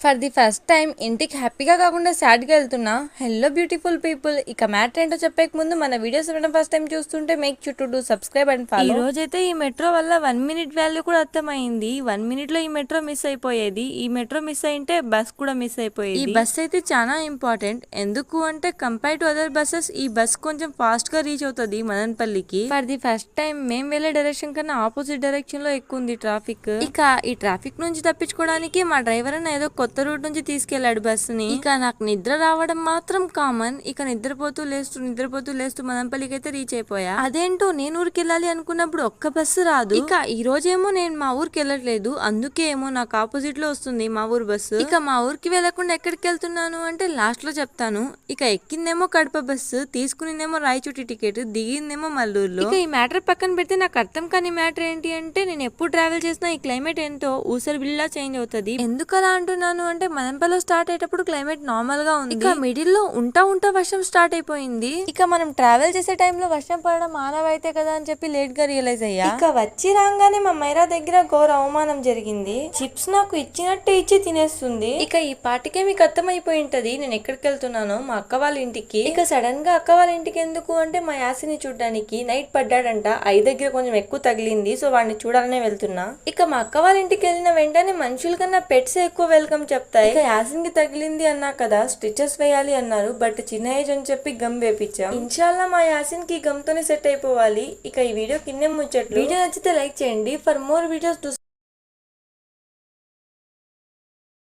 For the first time ఇంటికి హ్యాపీగా కాకుండా సాడ్గా వెళ్తున్నా. హెల్లో బ్యూటిఫుల్ పీపుల్, ఇక మ్యాటర్ ఏంటో చెప్పేక ముందు మన వీడియోస్ ఏమైనా ఫస్ట్ టైం చూస్తుంటే make sure to do subscribe and follow. ఈ రోజైతే ఈ మెట్రో వల్ల 1 minute వాల్యూ కూడా అర్థమైంది. 1 minute లో ఈ మెట్రో మిస్ అయిపోయేది. ఈ మెట్రో మిస్ అయింటే బస్ కూడా మిస్ అయిపోయేది. ఈ బస్ అయితే చాలా ఇంపార్టెంట్. ఎందుకు అంటే కంపేర్ టు అదర్ బస్సెస్ ఈ బస్ కొంచెం ఫాస్ట్ గా రీచ్ అవుతుంది మదనపల్లికి. ఫర్ ది ఫస్ట్ టైం మేము వెళ్లే డైరెక్షన్ కన్నా ఆపోజిట్ డైరెక్షన్ లో ఎక్కువ ఉంది ట్రాఫిక్. ఇక ఈ ట్రాఫిక్ నుంచి తప్పించుకోవడానికి మా డ్రైవర్ అన్న ఏదో కొత్త రూట్ నుంచి తీసుకెళ్లాడు బస్సుని. ఇక నాకు నిద్ర రావడం మాత్రం కామన్. ఇక నిద్రపోతూ లేస్తూ మదనపల్లికి అయితే రీచ్ అయిపోయా. అదేంటో నేను ఊరికి వెళ్ళాలి అనుకున్నప్పుడు ఒక్క బస్సు రాదు. ఇక ఈ రోజేమో నేను మా ఊరికి వెళ్ళట్లేదు, అందుకే ఏమో నాకు ఆపోజిట్ లో వస్తుంది మా ఊరు బస్సు. ఇక మా ఊరికి వెళ్లకుండా ఎక్కడికి వెళ్తున్నాను అంటే లాస్ట్ లో చెప్తాను. ఇక ఎక్కిందేమో కడప బస్సు, తీసుకునిందేమో రాయచోటి టికెట్, దిగిందేమో మల్లూరులో. ఇక ఈ మ్యాటర్ పక్కన పెడితే నాకు అర్థం కాని మ్యాటర్ ఏంటి అంటే నేను ఎప్పుడు ట్రావెల్ చేసినా ఈ క్లైమేట్ ఏంటో ఊసరి బిల్లా చేంజ్ అవుతుంది. ఎందుకు అలా అంటున్నాను అంటే మదనపల్లిలో స్టార్ట్ అయ్యేటప్పుడు క్లైమేట్ నార్మల్ గా ఉంది. ఇక మిడిల్ లో ఉంటా వర్షం స్టార్ట్ అయిపోయింది. ఇక మనం ట్రావెల్ చేసే టైంలో వర్షం పడడం మానవైతే కదా అని చెప్పి లేట్ గా రియలైజ్ అయ్యా. ఇక వచ్చి రాగానే మా మైరా దగ్గర ఘోర అవమానం జరిగింది. చిప్స్ నాకు ఇచ్చినట్టే ఇచ్చి తినేస్తుంది. ఇక ఈ పాటికే మీకు అర్థమైపోయి ఉంటది నేను ఎక్కడికి వెళ్తున్నానో, మా అక్క వాళ్ళ ఇంటికి. ఇక సడన్ గా అక్క వాళ్ళ ఇంటికి ఎందుకు అంటే మా యాసిని చూడడానికి. నైట్ పడ్డాడంట, ఐ దగ్గర కొంచెం ఎక్కువ తగిలింది, సో వాడిని చూడాలనే వెళ్తున్నా. ఇక మా అక్క వాళ్ళ ఇంటికి వెళ్ళిన వెంటనే మనుషుల కన్నా పెట్స్ ఎక్కువ వెల్కమ్ చెప్తాయి. ఇక యాసిన్ కి తగిలింది అన్నా కదా, స్టిచెస్ వేయాలి అన్నారు, బట్ చిన్న ఏజ్ అని చెప్పి గమ్ వేపించాం. ఇన్షాల్లా మా యాసిన్ కి గమ్ తోనే సెట్ అయిపోవాలి. ఇక ఈ వీడియో కిందే ముచ్చట్లు. వీడియో నచ్చితే లైక్ చేయండి. For more videos